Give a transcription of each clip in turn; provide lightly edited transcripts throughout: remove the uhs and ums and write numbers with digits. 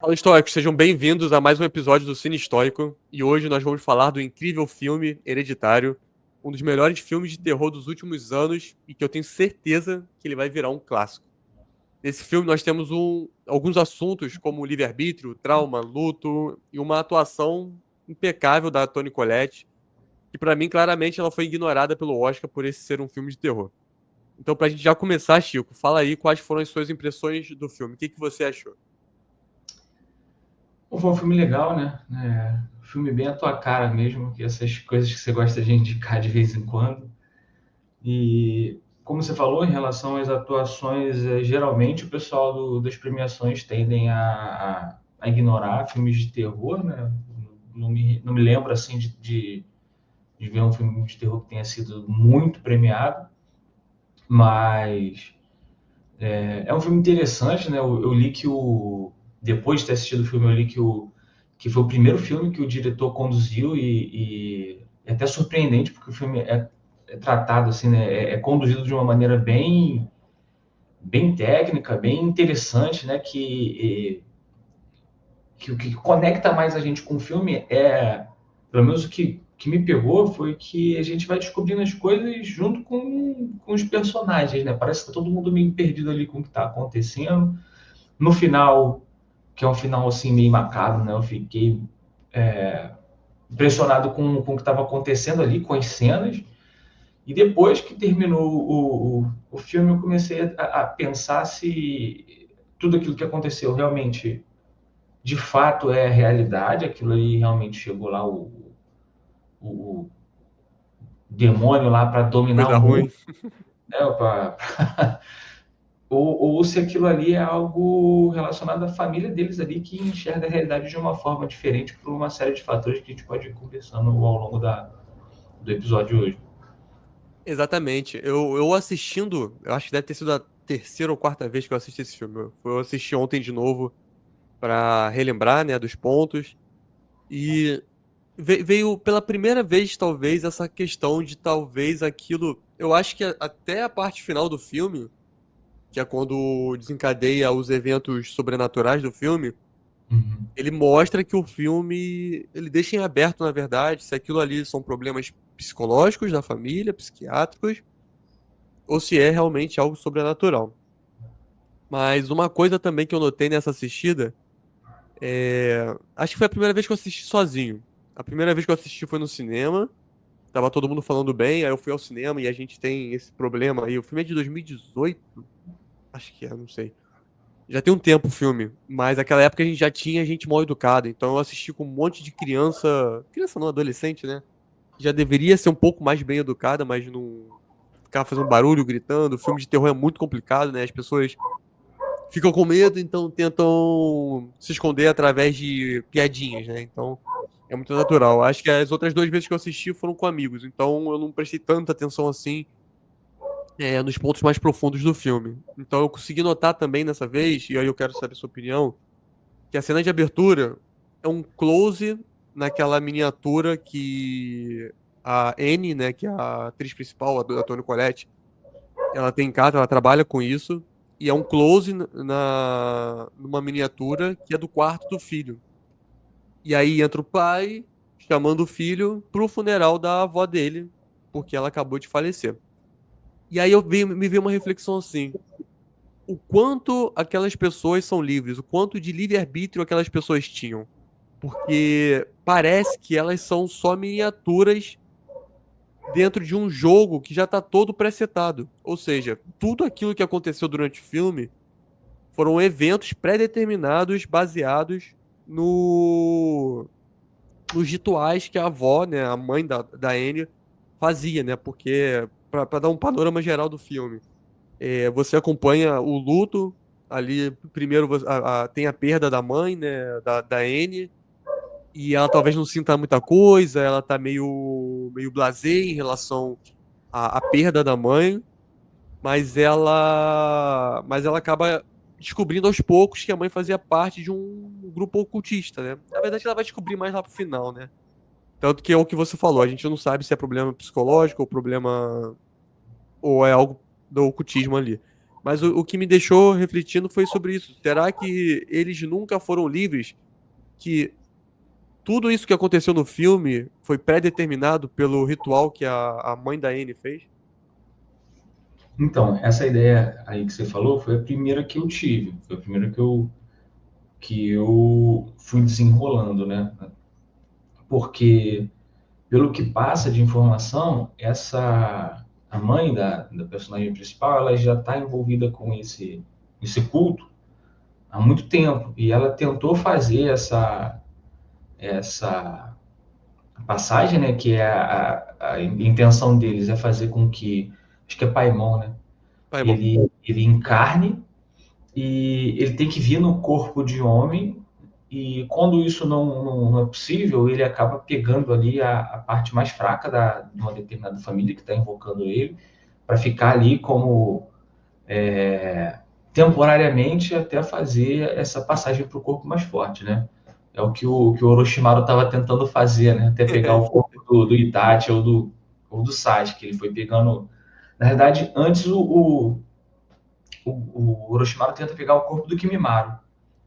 Fala, históricos, sejam bem-vindos a mais um episódio do Cine Histórico. E hoje nós vamos falar do incrível filme Hereditário, um dos melhores filmes de terror dos últimos anos e que eu tenho certeza que ele vai virar um clássico. Nesse filme nós temos alguns assuntos como livre-arbítrio, trauma, luto e uma atuação impecável da Toni Collette, que pra mim claramente ela foi ignorada pelo Oscar por esse ser um filme de terror. Então, pra gente já começar, Chico, fala aí quais foram as suas impressões do filme. O que que você achou? Pô, foi um filme legal, né? Filme bem à tua cara mesmo, que essas coisas que você gosta de indicar de vez em quando. E como você falou, em relação às atuações, geralmente o pessoal das premiações tendem a ignorar filmes de terror, né? Não me lembro assim de ver um filme de terror que tenha sido muito premiado, mas é um filme interessante, né? Eu li que depois de ter assistido o filme, eu li que foi o primeiro filme que o diretor conduziu e é até surpreendente porque o filme é tratado assim, né? É conduzido de uma maneira bem técnica, bem interessante, né? Que o que conecta mais a gente com o filme pelo menos o que me pegou foi que a gente vai descobrindo as coisas junto com os personagens, né? Parece que tá todo mundo meio perdido ali com o que está acontecendo. No final, que é um final assim meio macabro, né? Eu fiquei impressionado com o que estava acontecendo ali, com as cenas. E depois que terminou o filme, eu comecei a pensar se tudo aquilo que aconteceu realmente, de fato, é a realidade. Aquilo ali realmente chegou lá, o demônio lá para dominar Coisa o mundo, ruim. né? Ou se aquilo ali é algo relacionado à família deles ali, que enxerga a realidade de uma forma diferente por uma série de fatores que a gente pode ir conversando ao longo do episódio de hoje. Exatamente. Eu assistindo, eu acho que deve ter sido a terceira ou quarta vez que eu assisti esse filme. Eu assisti ontem de novo pra relembrar, né, dos pontos. E veio pela primeira vez, talvez, essa questão de talvez aquilo. Eu acho que até a parte final do filme, que é quando desencadeia os eventos sobrenaturais do filme, Uhum. ele mostra que o filme ele deixa em aberto, na verdade, se aquilo ali são problemas psicológicos da família, psiquiátricos, ou se é realmente algo sobrenatural. Mas uma coisa também que eu notei nessa assistida acho que foi a primeira vez que eu assisti sozinho. A primeira vez que eu assisti foi no cinema. Tava todo mundo falando bem, aí eu fui ao cinema e a gente tem esse problema aí. O filme é de 2018, acho que é, não sei. Já tem um tempo o filme, mas naquela época a gente já tinha gente mal educada. Então eu assisti com um monte de criança. Criança não, adolescente, né? Já deveria ser um pouco mais bem educada, mas não ficava fazendo barulho, gritando. O filme de terror é muito complicado, né? As pessoas ficam com medo, então tentam se esconder através de piadinhas, né? Então é muito natural. Acho que as outras duas vezes que eu assisti foram com amigos, então eu não prestei tanta atenção assim nos pontos mais profundos do filme. Então eu consegui notar também nessa vez, e aí eu quero saber a sua opinião, que a cena de abertura é um close naquela miniatura que a Anne, né, que é a atriz principal, a Toni Collette, ela tem em casa, ela trabalha com isso, e é um close numa miniatura que é do quarto do filho. E aí entra o pai chamando o filho pro funeral da avó dele, porque ela acabou de falecer. E aí me veio uma reflexão assim: o quanto aquelas pessoas são livres, o quanto de livre-arbítrio aquelas pessoas tinham. Porque parece que elas são só miniaturas dentro de um jogo que já tá todo presetado. Ou seja, tudo aquilo que aconteceu durante o filme foram eventos pré-determinados baseados no nos rituais que a avó, né, a mãe da Anne, fazia, né? Porque, pra dar um panorama geral do filme, você acompanha o luto, ali, primeiro tem a perda da mãe, né, da Anne, e ela talvez não sinta muita coisa, ela tá meio blasé em relação à perda da mãe, mas ela acaba descobrindo aos poucos que a mãe fazia parte de um grupo ocultista, né? Na verdade, ela vai descobrir mais lá pro final, né? Tanto que é o que você falou, a gente não sabe se é problema psicológico ou problema ou é algo do ocultismo ali. Mas o que me deixou refletindo foi sobre isso. Será que eles nunca foram livres? Que tudo isso que aconteceu no filme foi pré-determinado pelo ritual que a mãe da Anne fez? Então, essa ideia aí que você falou foi a primeira que eu tive, foi a primeira que eu fui desenrolando, né? Porque, pelo que passa de informação, a mãe da personagem principal, ela já está envolvida com esse culto há muito tempo, e ela tentou fazer essa passagem, né, que é a intenção deles é fazer com que, acho que é Paimon, né, Paimon. ele encarne e ele tem que vir no corpo de homem, e quando isso não é possível, ele acaba pegando ali a parte mais fraca de uma determinada família que está invocando ele, para ficar ali como temporariamente até fazer essa passagem para o corpo mais forte, né? É o que o Orochimaru estava tentando fazer, né? Até pegar o corpo do Itachi ou do Sasuke, ele foi pegando. Na verdade, antes o Orochimaru tenta pegar o corpo do Kimimaro.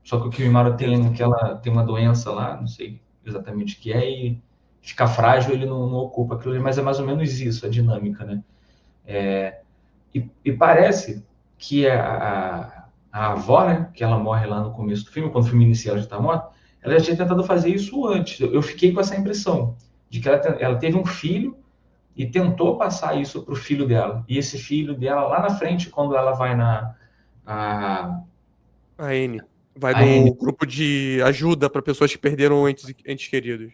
Só que o Kimimaro tem uma doença lá, não sei exatamente o que é, e fica frágil, ele não ocupa aquilo ali, mas é mais ou menos isso, a dinâmica, né? E parece que a avó, né, que ela morre lá no começo do filme, quando o filme inicia ela já está morta, ela já tinha tentado fazer isso antes. Eu fiquei com essa impressão de que ela teve um filho e tentou passar isso para o filho dela. E esse filho dela, lá na frente, quando ela vai a, A Anne. Vai a Anne, no grupo de ajuda para pessoas que perderam entes queridos.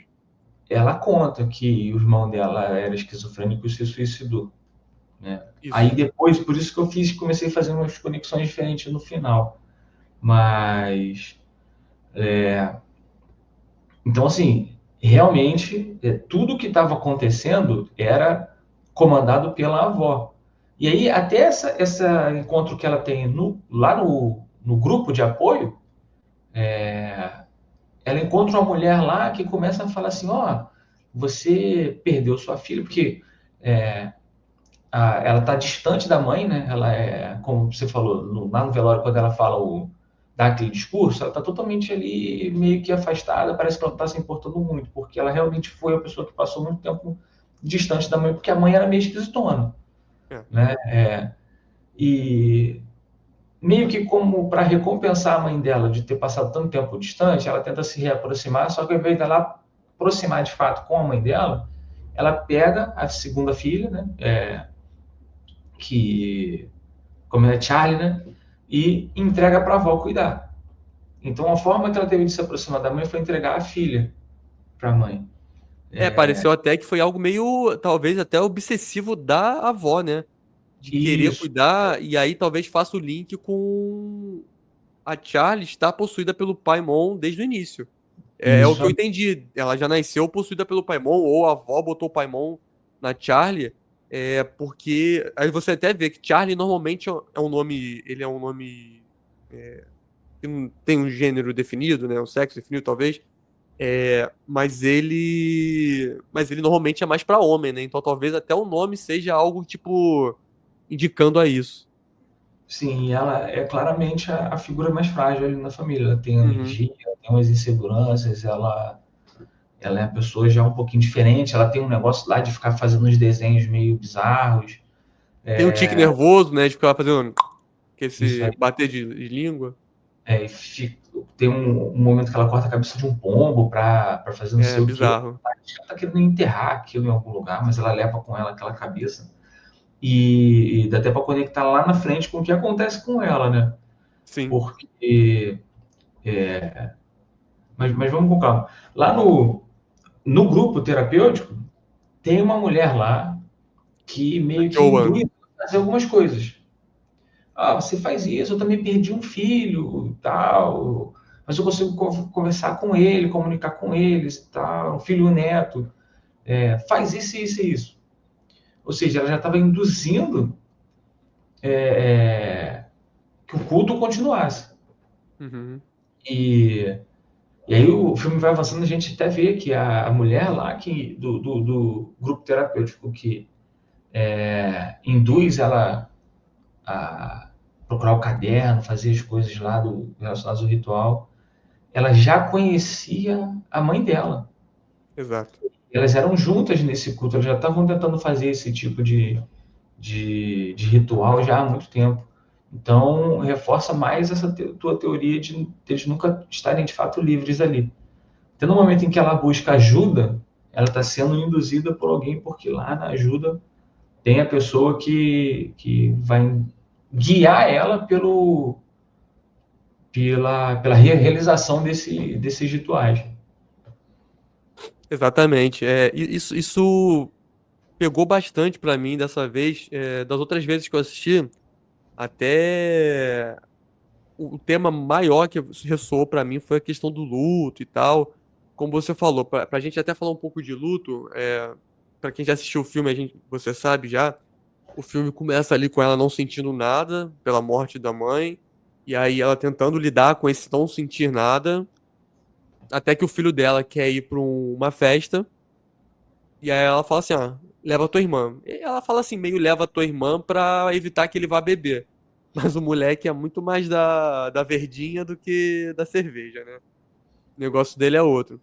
ela conta que o irmão dela era esquizofrênico e se suicidou. Né? Aí Isso. depois, por isso que eu comecei a fazer umas conexões diferentes no final. Mas então, assim, realmente, tudo que estava acontecendo era comandado pela avó. E aí, até esse encontro que ela tem lá no grupo de apoio, ela encontra uma mulher lá que começa a falar assim: ó, você perdeu sua filha, porque é, ela está distante da mãe, né? Ela é, como você falou, lá no velório, quando ela fala dá aquele discurso, ela está totalmente ali meio que afastada, parece que ela não está se importando muito, porque ela realmente foi a pessoa que passou muito tempo distante da mãe, porque a mãe era meio esquisitona, É. né? E meio que como para recompensar a mãe dela de ter passado tanto tempo distante, ela tenta se reaproximar, só que ao invés dela aproximar de fato com a mãe dela, ela pega a segunda filha, né? Que como é Charlie, né? E entrega para a avó cuidar. Então, a forma que ela teve de se aproximar da mãe foi entregar a filha para a mãe. Pareceu até que foi algo meio, talvez até obsessivo da avó, né? De querer Isso, cuidar, e aí talvez faça o link com a Charlie estar possuída pelo Paimon desde o início. É o que eu isso, entendi. Ela já nasceu possuída pelo Paimon, ou a avó botou o Paimon na Charlie, porque aí você até vê que Charlie normalmente é um nome, ele é um nome que não tem um gênero definido, né? Um sexo definido, talvez. Mas ele normalmente é mais pra homem, né? Então talvez até o nome seja algo tipo indicando a isso. sim, ela é claramente a figura mais frágil ali na família. Ela tem Uhum. alergia, ela tem umas inseguranças, ela é uma pessoa já um pouquinho diferente, ela tem um negócio lá de ficar fazendo uns desenhos meio bizarros. Tem um tique nervoso, né? De ficar fazendo Isso esse aí. bater de língua. Tem um momento que ela corta a cabeça de um pombo para fazer não É sei o quê. bizarro. Ela tá querendo enterrar aquilo em algum lugar, mas ela leva com ela aquela cabeça. E dá até para conectar lá na frente com o que acontece com ela, né? Sim. Porque. Mas vamos com calma. Lá no grupo terapêutico, tem uma mulher lá que A meio que Joan. induz a fazer algumas coisas. Ah, você faz isso, eu também perdi um filho e tal, mas eu consigo conversar com ele, comunicar com eles e tal, um filho e um neto. Faz isso, isso e isso. Ou seja, ela já estava induzindo que o culto continuasse. Uhum. E, e aí o filme vai avançando, a gente até vê que a mulher lá do grupo terapêutico que induz ela a, procurar o caderno, fazer as coisas lá relacionadas ao ritual, ela já conhecia a mãe dela. Exato. Elas eram juntas nesse culto, elas já estavam tentando fazer esse tipo de ritual já há muito tempo. Então, reforça mais essa tua teoria de eles nunca estarem de fato livres ali. Até no momento em que ela busca ajuda, ela está sendo induzida por alguém, porque lá na ajuda tem a pessoa que vai guiar ela pela realização desses rituais. Exatamente. Isso pegou bastante pra mim dessa vez. Das outras vezes que eu assisti, até o tema maior que ressoou pra mim foi a questão do luto e tal. Como você falou, pra gente até falar um pouco de luto, pra quem já assistiu o filme, você sabe já, o filme começa ali com ela não sentindo nada pela morte da mãe, e aí ela tentando lidar com esse não sentir nada, até que o filho dela quer ir pra uma festa. E aí ela fala assim, ah, leva a tua irmã. E ela fala assim, meio leva a tua irmã pra evitar que ele vá beber. Mas o moleque é muito mais da verdinha do que da cerveja, né? O negócio dele é outro.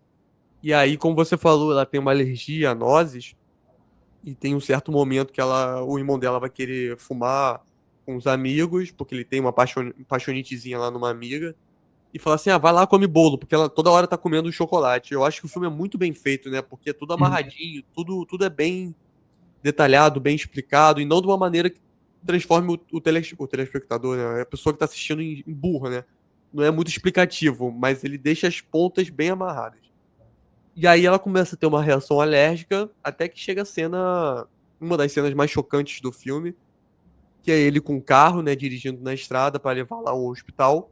E aí, como você falou, ela tem uma alergia a nozes. E tem um certo momento que o irmão dela vai querer fumar com os amigos, porque ele tem uma paixonitezinha lá numa amiga. E fala assim, ah, vai lá, come bolo, porque ela toda hora tá comendo chocolate. Eu acho que o filme é muito bem feito, né? Porque é tudo amarradinho, tudo é bem detalhado, bem explicado, e não de uma maneira que transforme o telespectador, né? A pessoa que tá assistindo em burro, né? Não é muito explicativo, mas ele deixa as pontas bem amarradas. E aí ela começa a ter uma reação alérgica, até que chega a cena, uma das cenas mais chocantes do filme, que é ele com o carro, né, dirigindo na estrada para levar lá ao hospital,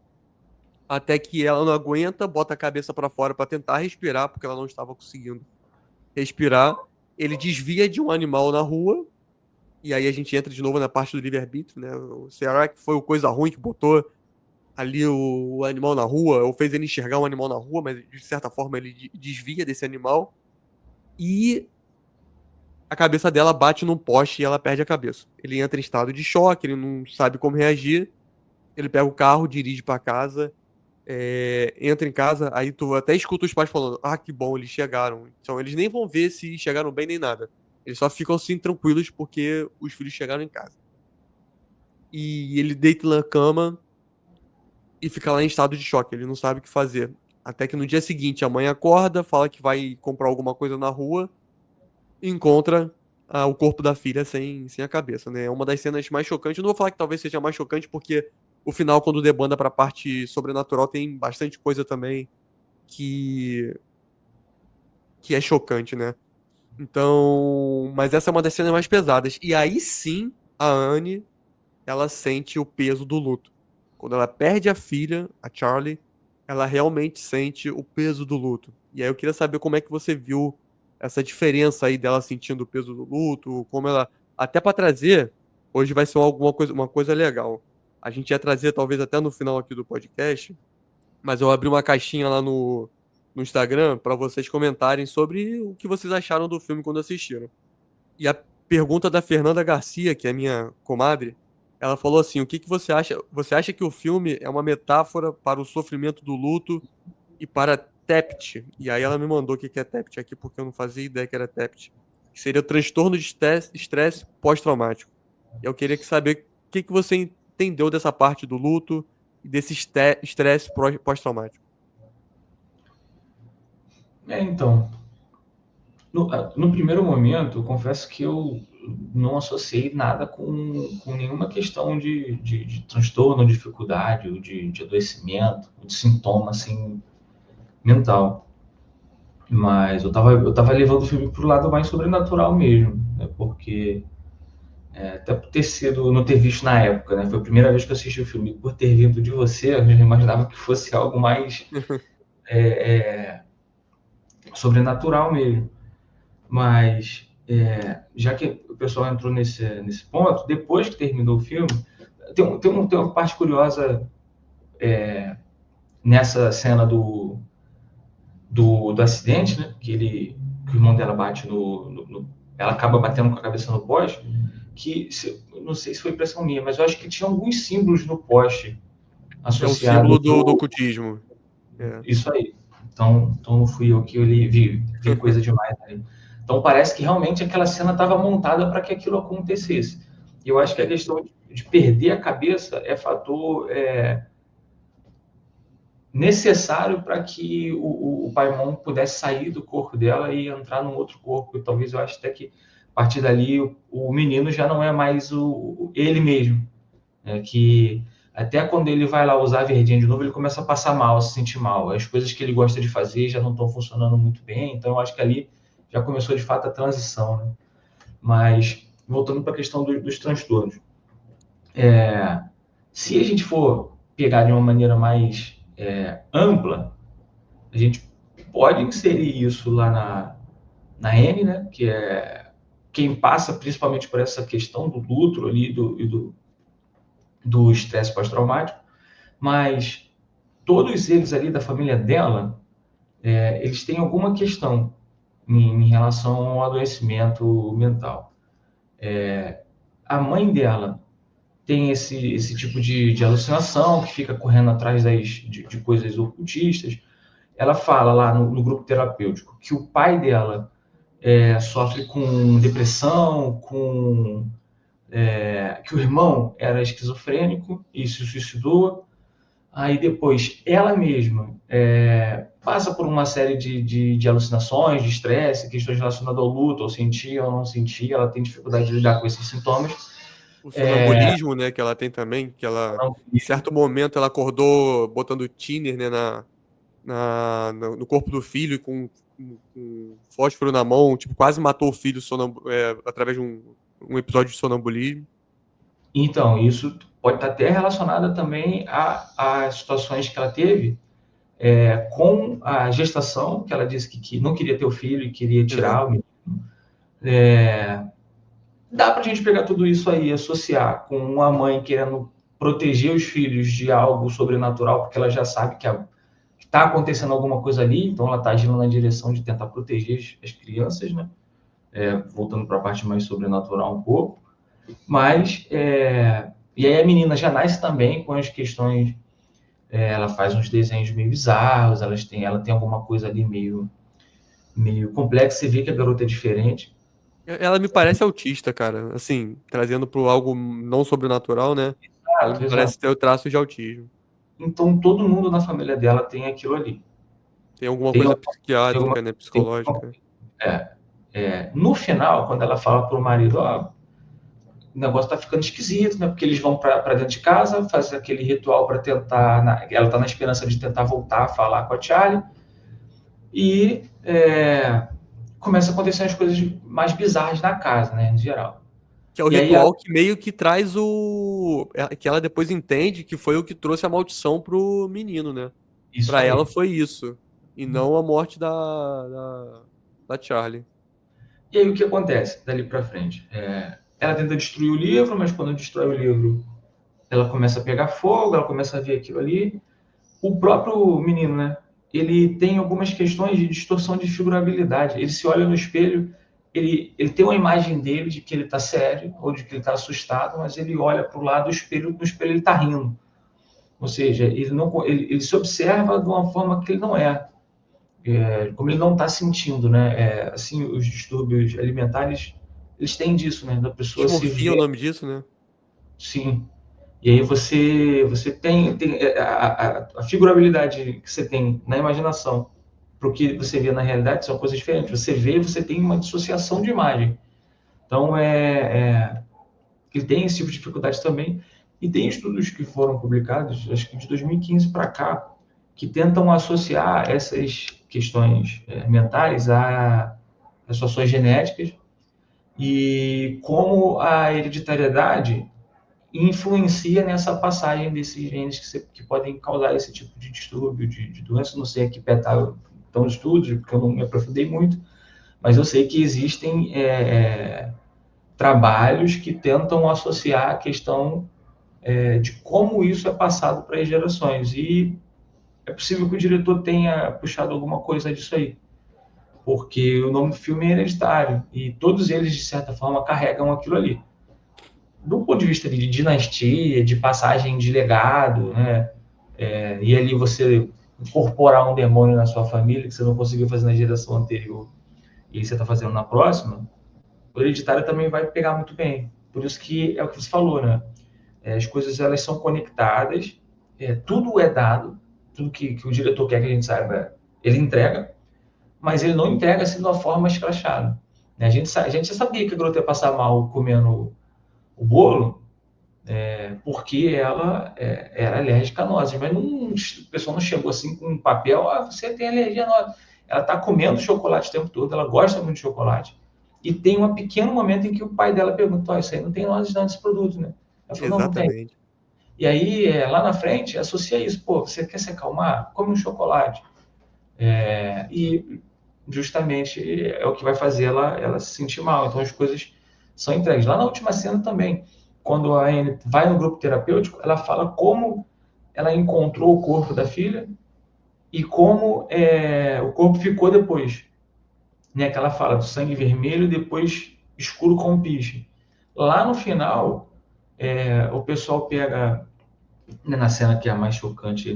até que ela não aguenta, bota a cabeça para fora para tentar respirar, porque ela não estava conseguindo respirar. Ele desvia de um animal na rua. E aí a gente entra de novo na parte do livre-arbítrio, né? Será que foi o coisa ruim que botou ali o animal na rua, ou fez ele enxergar um animal na rua, mas de certa forma ele desvia desse animal. E a cabeça dela bate num poste e ela perde a cabeça. Ele entra em estado de choque, ele não sabe como reagir. Ele pega o carro, dirige pra casa, entra em casa, aí tu até escuta os pais falando: ah, que bom, eles chegaram. Então eles nem vão ver se chegaram bem nem nada. Eles só ficam assim tranquilos porque os filhos chegaram em casa. E ele deita na cama e fica lá em estado de choque, ele não sabe o que fazer. Até que no dia seguinte a mãe acorda, fala que vai comprar alguma coisa na rua e encontra o corpo da filha sem a cabeça, né? É uma das cenas mais chocantes. Eu não vou falar que talvez seja a mais chocante, porque o final, quando debanda pra parte sobrenatural, tem bastante coisa também que, que é chocante, né? Então, mas essa é uma das cenas mais pesadas. E aí sim, a Anne, ela sente o peso do luto. Quando ela perde a filha, a Charlie, ela realmente sente o peso do luto. E aí eu queria saber como é que você viu essa diferença aí dela sentindo o peso do luto, como ela até para trazer, hoje vai ser uma coisa legal. A gente ia trazer talvez até no final aqui do podcast, mas eu abri uma caixinha lá no Instagram para vocês comentarem sobre o que vocês acharam do filme quando assistiram. E a pergunta da Fernanda Garcia, que é minha comadre, ela falou assim: o que que você acha? Você acha que o filme é uma metáfora para o sofrimento do luto e para TEPT? E aí ela me mandou o que que é TEPT aqui, porque eu não fazia ideia que era TEPT. Que seria o transtorno de estresse pós-traumático. Eu queria saber o que que você entendeu dessa parte do luto e desse estresse pós-traumático. Então, no primeiro momento, eu confesso que eu não associei nada com nenhuma questão de transtorno, dificuldade, ou de adoecimento, ou de sintoma assim, mental. Mas eu tava levando o filme pro lado mais sobrenatural mesmo, né? Porque até por ter sido, não ter visto na época, né? Foi a primeira vez que eu assisti o filme. Por ter vindo de você, eu já imaginava que fosse algo mais sobrenatural mesmo. Mas, já que o pessoal entrou nesse ponto, depois que terminou o filme, tem uma parte curiosa nessa cena do acidente, né? Que o irmão dela bate ela acaba batendo com a cabeça no poste. que, não sei se foi impressão minha, mas eu acho que tinha alguns símbolos no poste É um símbolo associados do ocultismo. É. isso aí. Então não fui eu que vi coisa demais ali. Então parece que realmente aquela cena estava montada para que aquilo acontecesse. E eu acho que a Perfeito. questão de perder a cabeça é fator necessário para que o Paimon pudesse sair do corpo dela e entrar num outro corpo. E talvez eu acho até que a partir dali o menino já não é mais ele mesmo. Que até quando ele vai lá usar a verdinha de novo, ele começa a passar mal, a se sentir mal. As coisas que ele gosta de fazer já não estão funcionando muito bem, então eu acho que ali já começou de fato a transição, né? Mas, voltando para a questão dos transtornos, se a gente for pegar de uma maneira mais ampla, a gente pode inserir isso lá na N, né? Que é quem passa principalmente por essa questão do luto ali do estresse pós-traumático, mas todos eles ali da família dela, eles têm alguma questão em relação ao adoecimento mental. A mãe dela tem esse tipo de alucinação, que fica correndo atrás de coisas ocultistas. Ela fala lá no grupo terapêutico que o pai dela sofre com depressão, que o irmão era esquizofrênico e se suicidou. Aí depois ela mesma passa por uma série de alucinações, de estresse, questões relacionadas ao luto, ou sentia ou não sentia, ela tem dificuldade de lidar com esses sintomas. O sonambulismo, né, que ela tem também, que ela, em certo momento, ela acordou botando thinner, né, no corpo do filho, com fósforo na mão, tipo, quase matou o filho através de um episódio de sonambulismo. Então, isso pode estar até relacionada também a situações que ela teve com a gestação, que ela disse que não queria ter o filho e queria tirar o Exato. menino. Dá para a gente pegar tudo isso aí e associar com uma mãe querendo proteger os filhos de algo sobrenatural, porque ela já sabe que está acontecendo alguma coisa ali, então ela está agindo na direção de tentar proteger as crianças, né? Voltando para a parte mais sobrenatural um pouco. Mas, e aí a menina já nasce também com as questões, ela faz uns desenhos meio bizarros, ela tem alguma coisa ali meio complexa, você vê que a garota é diferente. Ela me parece autista, cara. Assim, trazendo pro algo não sobrenatural, né? Ela me Exato, exato. parece ter o traço de autismo. Então todo mundo na família dela tem aquilo ali. Tem alguma Tem, coisa tem alguma, psiquiátrica, né? tem, Psicológica. no final, quando ela fala pro marido, o negócio tá ficando esquisito, né? Porque eles vão para dentro de casa, fazem aquele ritual para tentar. Ela tá na esperança de tentar voltar a falar com a Charlie. E começa a acontecer as coisas mais bizarras na casa, né? Em geral. Que é o E aí ela, ritual que meio que traz que ela depois entende que foi o que trouxe a maldição pro menino, né? isso Pra ela aí. foi isso. E não a morte da Charlie. E aí o que acontece dali para frente? Ela tenta destruir o livro, mas quando destrói o livro, ela começa a pegar fogo, ela começa a ver aquilo ali. O próprio menino, né? Ele tem algumas questões de distorção de figurabilidade. Ele se olha no espelho, ele tem uma imagem dele de que ele está sério ou de que ele está assustado, mas ele olha para o lado do espelho, no espelho ele está rindo. Ou seja, ele se observa de uma forma que ele não é. Como ele não está sentindo, né? Assim, os distúrbios alimentares, eles têm disso, né? Da pessoa se Dismorfia é o ver, nome disso, né? sim. E aí você tem a figurabilidade que você tem na imaginação para o que você vê na realidade são coisas diferentes. Você vê, você tem uma dissociação de imagem. Então, ele tem esse tipo de dificuldade também. E tem estudos que foram publicados, acho que de 2015 para cá, que tentam associar essas questões mentais a situações genéticas e como a hereditariedade influencia nessa passagem desses genes que podem causar esse tipo de distúrbio, de doença. Não sei a que pé estão os estudos, porque eu não me aprofundei muito, mas eu sei que existem trabalhos que tentam associar a questão de como isso é passado para as gerações. E é possível que o diretor tenha puxado alguma coisa disso aí, porque o nome do filme é Hereditário, e todos eles, de certa forma, carregam aquilo ali. do ponto de vista de dinastia, de passagem de legado, né? E ali você incorporar um demônio na sua família que você não conseguiu fazer na geração anterior e você está fazendo na próxima, o hereditário também vai pegar muito bem. Por isso que é o que você falou, né? As coisas elas são conectadas, tudo é dado, tudo que o diretor quer que a gente saiba, ele entrega, mas ele não entrega assim de uma forma escrachada. Né? A gente já sabia que a garota ia passar mal comendo o bolo, porque ela era alérgica a nozes, mas o pessoal não chegou assim com um papel, você tem alergia a nozes. Ela está comendo chocolate o tempo todo, ela gosta muito de chocolate, e tem um pequeno momento em que o pai dela pergunta, isso aí não tem nozes nesse produto, né? Ela falou, não, não tem. Exatamente. E aí, lá na frente, associa isso, pô, você quer se acalmar? Come um chocolate. E justamente é o que vai fazer ela se sentir mal. Então as coisas são entregues. Lá na última cena também, quando a Anne vai no grupo terapêutico, ela fala como ela encontrou o corpo da filha e como o corpo ficou depois. Né? Que ela fala do sangue vermelho e depois escuro como piche. Lá no final, o pessoal pega, né, na cena que é a mais chocante,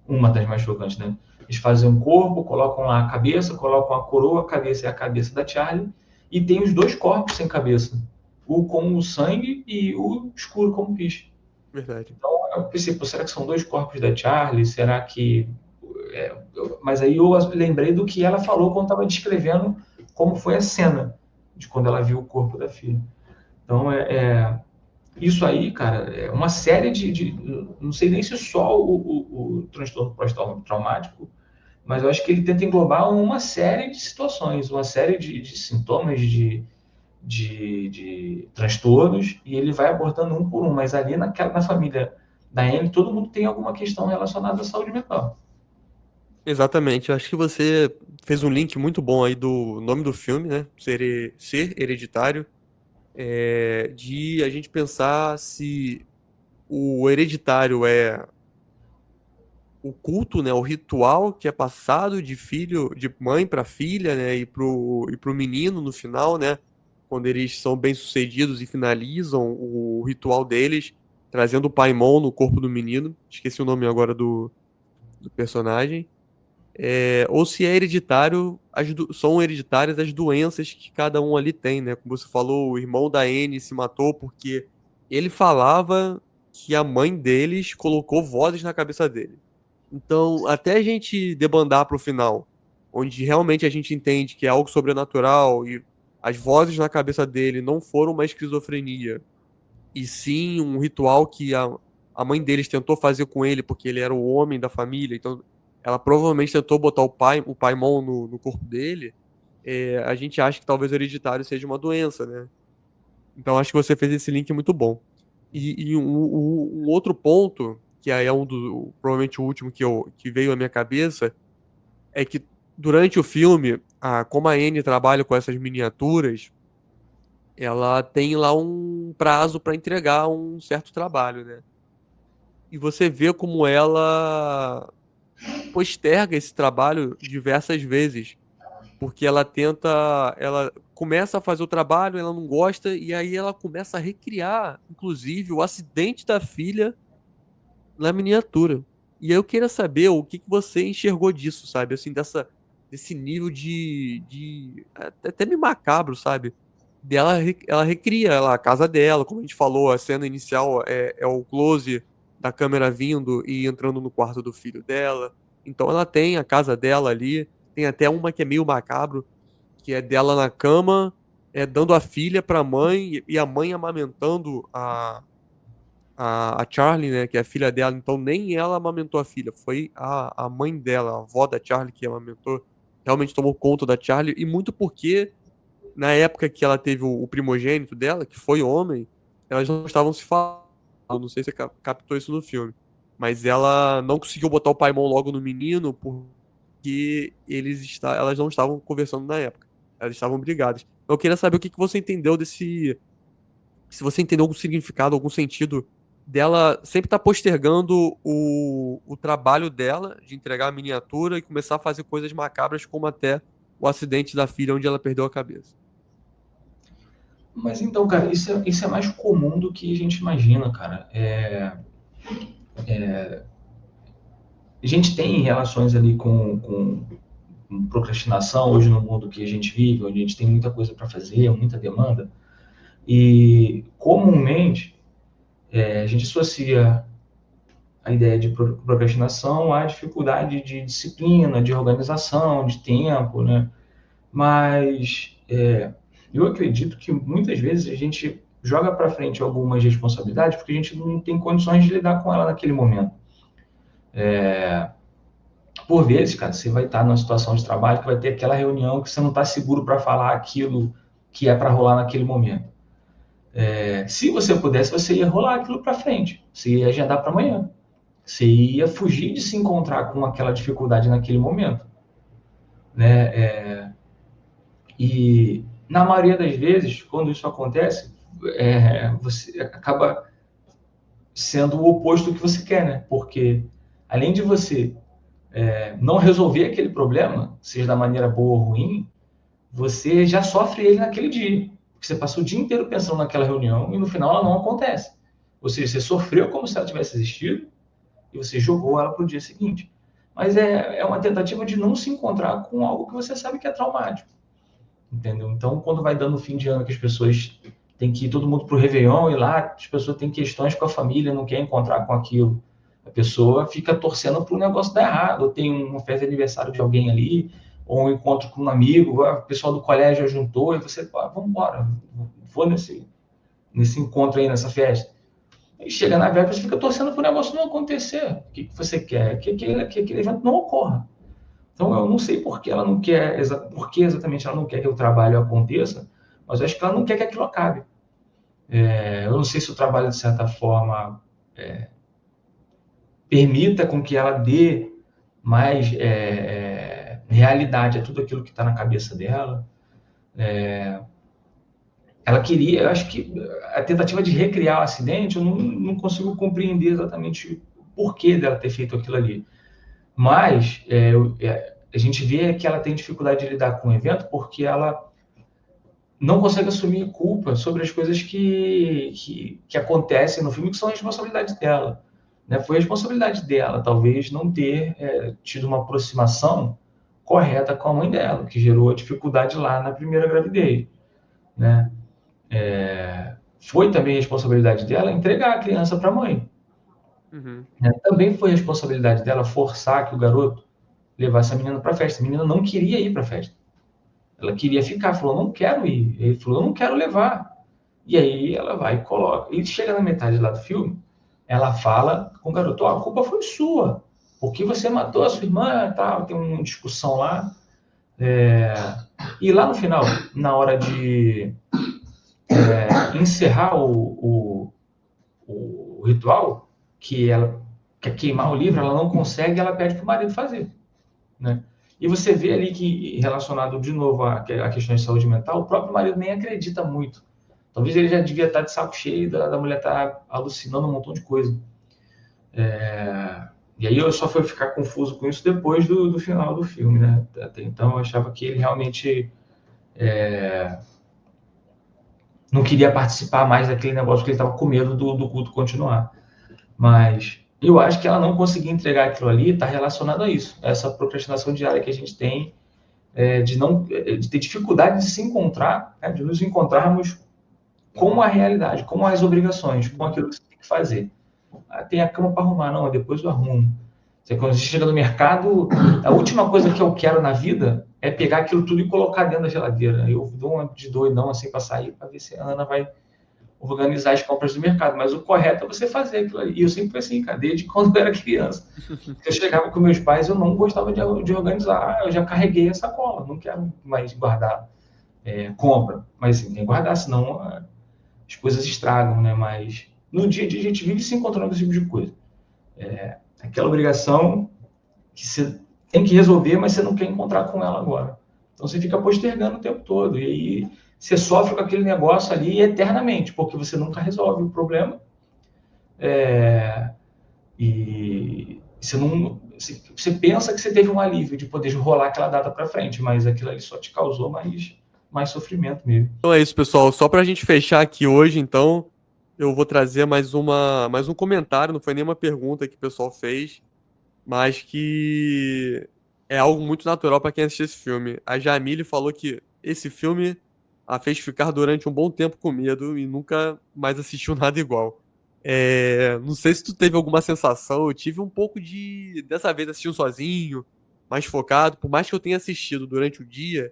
uma das mais chocantes, né? Eles fazem um corpo, colocam lá a cabeça, colocam a coroa, a cabeça é a cabeça da Charlie, e tem os dois corpos sem cabeça, o com o sangue e o escuro como piche. Verdade. Então eu pensei, pô, será que são dois corpos da Charlie? Será que. Mas aí eu lembrei do que ela falou quando estava descrevendo como foi a cena de quando ela viu o corpo da filha. Então isso aí, cara, é uma série não sei nem se só o transtorno pós-traumático, mas eu acho que ele tenta englobar uma série de situações, uma série de sintomas, de transtornos, e ele vai abordando um por um, mas ali na família da Anne, todo mundo tem alguma questão relacionada à saúde mental. Exatamente. Eu acho que você fez um link muito bom aí do nome do filme, né? Ser Hereditário. De a gente pensar se o hereditário é o culto, né? O ritual que é passado de filho, de mãe para filha, né? E pro menino no final, né? Quando eles são bem-sucedidos e finalizam o ritual deles, trazendo o Paimon no corpo do menino. Esqueci o nome agora do personagem. Ou se é hereditário, são hereditárias as doenças que cada um ali tem, né? Como você falou, o irmão da Anne se matou porque ele falava que a mãe deles colocou vozes na cabeça dele. Então, até a gente debandar pro final, onde realmente a gente entende que é algo sobrenatural e as vozes na cabeça dele não foram uma esquizofrenia, e sim um ritual que a mãe deles tentou fazer com ele porque ele era o homem da família, então ela provavelmente tentou botar o Paimon no corpo dele. A gente acha que talvez o hereditário seja uma doença, né? Então acho que você fez esse link muito bom. E um outro ponto, que aí é provavelmente o último que veio à minha cabeça, é que durante o filme, como a Anne trabalha com essas miniaturas, ela tem lá um prazo para entregar um certo trabalho, né? E você vê como ela posterga esse trabalho diversas vezes, porque ela começa a fazer o trabalho, ela não gosta, e aí ela começa a recriar, inclusive, o acidente da filha na miniatura. E aí eu queria saber o que que você enxergou disso, sabe? Assim, desse nível até meio macabro, sabe? Ela recria a casa dela, como a gente falou, a cena inicial é o close da câmera vindo e entrando no quarto do filho dela. Então ela tem a casa dela ali, tem até uma que é meio macabro, que é dela na cama, dando a filha pra mãe e a mãe amamentando a Charlie, né, que é a filha dela, então nem ela amamentou a filha, foi a mãe dela, a avó da Charlie que amamentou, realmente tomou conta da Charlie, e muito porque na época que ela teve o primogênito dela, que foi homem, elas não estavam se falando, não sei se você captou isso no filme, mas ela não conseguiu botar o Paimon logo no menino porque elas não estavam conversando na época, elas estavam brigadas. Eu queria saber o que que você entendeu se você entendeu algum significado, algum sentido dela sempre estar postergando o trabalho dela de entregar a miniatura e começar a fazer coisas macabras, como até o acidente da filha onde ela perdeu a cabeça. Mas então, cara, isso é mais comum do que a gente imagina, cara. A gente tem relações ali com procrastinação hoje no mundo que a gente vive, onde a gente tem muita coisa para fazer, muita demanda. E comumente a gente associa a ideia de procrastinação à dificuldade de disciplina, de organização, de tempo, né? Mas eu acredito que muitas vezes a gente joga para frente algumas responsabilidades porque a gente não tem condições de lidar com ela naquele momento. Por vezes, cara, você vai estar numa situação de trabalho que vai ter aquela reunião que você não está seguro para falar aquilo que é para rolar naquele momento. Se você pudesse, você ia rolar aquilo para frente, você ia agendar para amanhã, você ia fugir de se encontrar com aquela dificuldade naquele momento, né? E na maioria das vezes, quando isso acontece, você acaba sendo o oposto do que você quer, né? Porque além de você não resolver aquele problema, seja da maneira boa ou ruim, você já sofre ele naquele dia. Porque você passou o dia inteiro pensando naquela reunião e no final ela não acontece. Ou seja, você sofreu como se ela tivesse existido e você jogou ela para o dia seguinte. Mas é uma tentativa de não se encontrar com algo que você sabe que é traumático. Entendeu? Então, quando vai dando o fim de ano que as pessoas têm que ir todo mundo para o Réveillon e lá as pessoas têm questões com a família, não querem encontrar com aquilo. A pessoa fica torcendo para o negócio dar errado, ou tem uma festa de aniversário de alguém ali, ou um encontro com um amigo, o pessoal do colégio juntou, e você, vamos embora, vou nesse encontro aí, nessa festa. E chega na véspera, você fica torcendo para o negócio não acontecer. O que você quer? Que aquele evento não ocorra. Então, eu não sei por que ela não quer, por que exatamente ela não quer que o trabalho aconteça, mas eu acho que ela não quer que aquilo acabe. Eu não sei se o trabalho, de certa forma, permita com que ela dê mais realidade a tudo aquilo que está na cabeça dela. Ela queria, eu acho que a tentativa de recriar o acidente, eu não consigo compreender exatamente o porquê dela ter feito aquilo ali. Mas a gente vê que ela tem dificuldade de lidar com o evento porque ela não consegue assumir culpa sobre as coisas que acontecem no filme, que são responsabilidade dela. Né? Foi responsabilidade dela, talvez, não ter tido uma aproximação correta com a mãe dela, que gerou a dificuldade lá na primeira gravidez. Né? Foi também responsabilidade dela entregar a criança para a mãe. Uhum. Né? Também foi responsabilidade dela forçar que o garoto levasse a menina para a festa. A menina não queria ir para a festa. Ela queria ficar, falou, não quero ir. Ele falou, eu não quero levar. E aí ela vai e coloca. E chega na metade lá do filme, ela fala com o garoto, a culpa foi sua, porque você matou a sua irmã e tal, tem uma discussão lá. E lá no final, na hora de encerrar o ritual, que ela quer queimar o livro, ela não consegue, ela pede para o marido fazer. Né? E você vê ali que, relacionado de novo à questão de saúde mental, o próprio marido nem acredita muito. Talvez ele já devia estar de saco cheio da mulher estar alucinando um montão de coisa. E aí eu só fui ficar confuso com isso depois do final do filme, né? Até então eu achava que ele realmente não queria participar mais daquele negócio, que ele estava com medo do culto continuar. Mas eu acho que ela não conseguia entregar aquilo ali, está relacionado a isso, essa procrastinação diária que a gente tem, de ter dificuldade de se encontrar, né? De nos encontrarmos com a realidade, com as obrigações, com aquilo que você tem que fazer. Tem a cama para arrumar, não, depois eu arrumo. Quando você chega no mercado, a última coisa que eu quero na vida é pegar aquilo tudo e colocar dentro da geladeira. Eu dou uma de doidão assim para sair, para ver se a Ana vai organizar as compras do mercado. Mas o correto é você fazer aquilo ali. E eu sempre fui assim, cara, desde quando eu era criança. Eu chegava com meus pais, eu não gostava de organizar. Eu já carreguei a sacola, não quero mais guardar compra. Mas assim, tem que guardar, senão as coisas estragam, né? Mas no dia a dia a gente vive se encontrando com esse tipo de coisa. Aquela obrigação que você tem que resolver, mas você não quer encontrar com ela agora. Então você fica postergando o tempo todo. E aí você sofre com aquele negócio ali eternamente, porque você nunca resolve o problema. E você pensa que você teve um alívio de poder rolar aquela data para frente, mas aquilo ali só te causou mais mais sofrimento mesmo. Então é isso, pessoal. Só pra gente fechar aqui hoje, então, eu vou trazer mais um comentário, não foi nenhuma pergunta que o pessoal fez, mas que é algo muito natural pra quem assistiu esse filme. A Jamile falou que esse filme a fez ficar durante um bom tempo com medo e nunca mais assistiu nada igual. Não sei se tu teve alguma sensação, eu tive um pouco dessa vez assistindo sozinho, mais focado, por mais que eu tenha assistido durante o dia.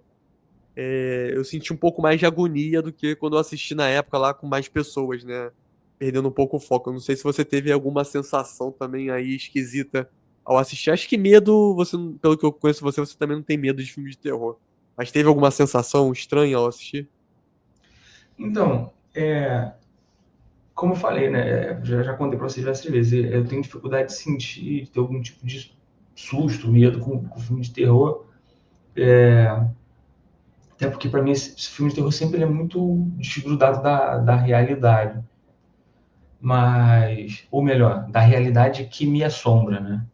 Eu senti um pouco mais de agonia do que quando eu assisti na época lá com mais pessoas, né? Perdendo um pouco o foco. Eu não sei se você teve alguma sensação também aí esquisita ao assistir. Acho que medo, você, pelo que eu conheço você, você também não tem medo de filme de terror. Mas teve alguma sensação estranha ao assistir? Então, como eu falei, né? Já contei para vocês diversas vezes. Eu tenho dificuldade de sentir, de ter algum tipo de susto, medo com filme de terror. Até porque, para mim, esse filme de terror sempre ele é muito desgrudado da realidade. Mas, ou melhor, da realidade que me assombra, né?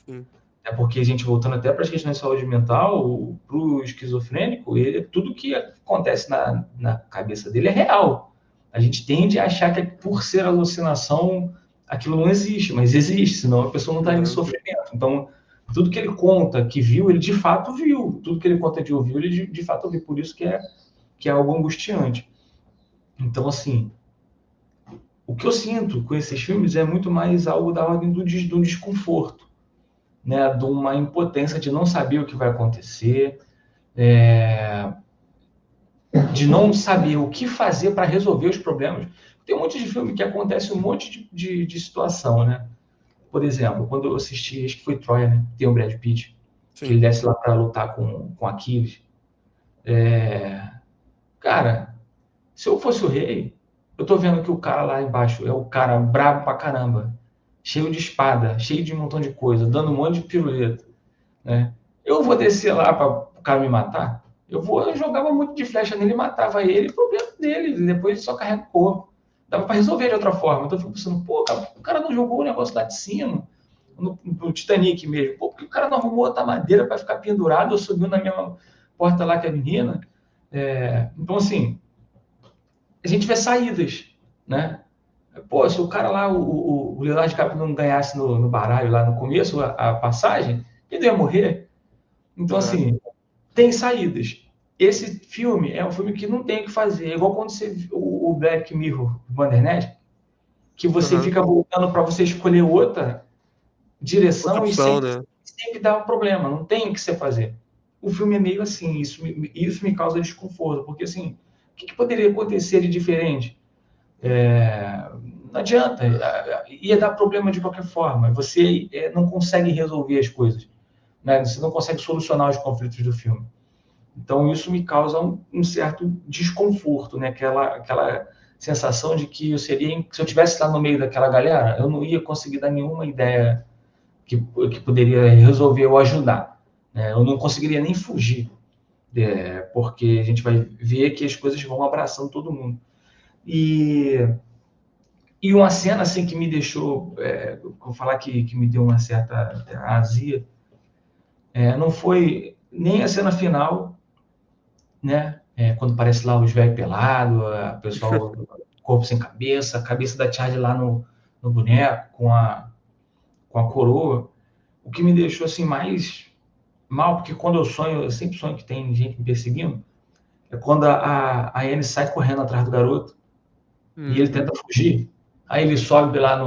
Sim. É porque a gente, voltando até para as questões de saúde mental, para o esquizofrênico, tudo que acontece na cabeça dele é real. A gente tende a achar que por ser alucinação, aquilo não existe, mas existe, senão a pessoa não está em Uhum. sofrimento. Então, tudo que ele conta que viu, ele de fato viu. Tudo que ele conta de ouviu, ele de fato viu. Por isso que é algo angustiante. Então, assim, o que eu sinto com esses filmes é muito mais algo da ordem do desconforto, né, de uma impotência de não saber o que vai acontecer, de não saber o que fazer para resolver os problemas. Tem um monte de filme que acontece um monte de situação, né? Por exemplo, quando eu assisti, acho que foi Troia, né? Tem o Brad Pitt, que ele Sim. desce lá para lutar com Aquiles. Cara, se eu fosse o rei, eu tô vendo que o cara lá embaixo é o cara brabo pra caramba, cheio de espada, cheio de um montão de coisa, dando um monte de piruleta, né? Eu vou descer lá para o cara me matar? Eu jogava muito de flecha nele e matava ele, problema dele, depois ele só carrega o corpo. Dava para resolver de outra forma. Então eu fico pensando, pô, cara, o cara não jogou o negócio lá de cima, no Titanic mesmo. Pô, porque o cara não arrumou outra madeira para ficar pendurado ou subiu na mesma porta lá que a menina? Então, assim, a gente vê saídas, né? Pô, se o cara lá, o Leonardo DiCaprio não ganhasse no baralho lá no começo, a passagem, ele ia morrer. Então, É. assim, tem saídas. Esse filme é um filme que não tem o que fazer. É igual quando você o Black Mirror, Bandersnatch, que você Uhum. fica voltando para você escolher outra Outra direção e opção, sempre, né? sempre dá um problema. Não tem o que você fazer. O filme é meio assim. Isso me causa desconforto. Porque, assim, o que poderia acontecer de diferente? Não adianta. Ia dar problema de qualquer forma. Você não consegue resolver as coisas. Né? Você não consegue solucionar os conflitos do filme. Então, isso me causa um certo desconforto, né? Aquela sensação de que se eu tivesse lá no meio daquela galera, eu não ia conseguir dar nenhuma ideia que poderia resolver ou ajudar. Né? Eu não conseguiria nem fugir, porque a gente vai ver que as coisas vão abraçando todo mundo. E uma cena assim que me deixou, vou falar que me deu uma certa azia, não foi nem a cena final, né? Quando aparece lá os velhos pelados, a pessoal, corpo sem cabeça, a cabeça da Charlie lá no boneco, com a coroa. O que me deixou assim mais mal, porque quando eu sonho, eu sempre sonho que tem gente me perseguindo, é quando a Anne sai correndo atrás do garoto e ele tenta Uhum. fugir. Aí ele sobe lá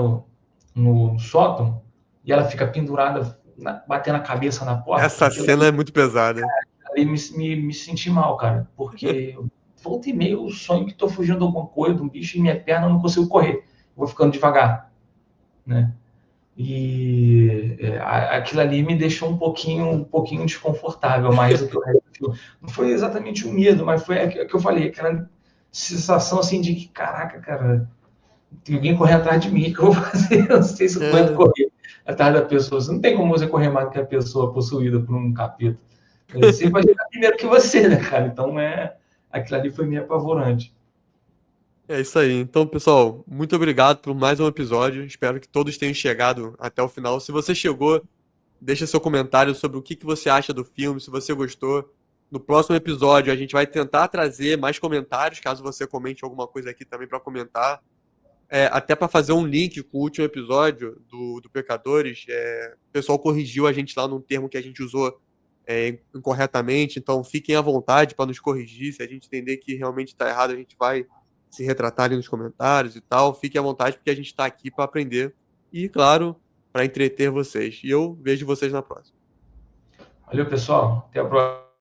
no sótão e ela fica pendurada, batendo a cabeça na porta. Essa cena é muito pesada. Ali me senti mal, cara, porque volta e meia eu sonho que tô fugindo de alguma coisa, de um bicho, e minha perna eu não consigo correr. Vou ficando devagar, né? E aquilo ali me deixou um pouquinho desconfortável, mais do que o resto do filme. Não foi exatamente o medo, mas foi o que eu falei, aquela sensação assim de que, caraca, cara, tem alguém correr atrás de mim, o que eu vou fazer? Eu não sei se eu aguento É, correr atrás da pessoa. Você não tem como você correr mais do que a pessoa possuída por um capeta. Ele sempre vai chegar primeiro que você, né, cara? Então, aquilo ali foi meio apavorante. é isso aí. Então, pessoal, muito obrigado por mais um episódio. Espero que todos tenham chegado até o final. Se você chegou, deixa seu comentário sobre o que você acha do filme, se você gostou. No próximo episódio, a gente vai tentar trazer mais comentários, caso você comente alguma coisa aqui também para comentar. Até para fazer um link com o último episódio do Pecadores, o pessoal corrigiu a gente lá num termo que a gente usou incorretamente, então fiquem à vontade para nos corrigir. Se a gente entender que realmente está errado, a gente vai se retratar ali nos comentários e tal. Fiquem à vontade, porque a gente está aqui para aprender e, claro, para entreter vocês. E eu vejo vocês na próxima. Valeu, pessoal. Até a próxima.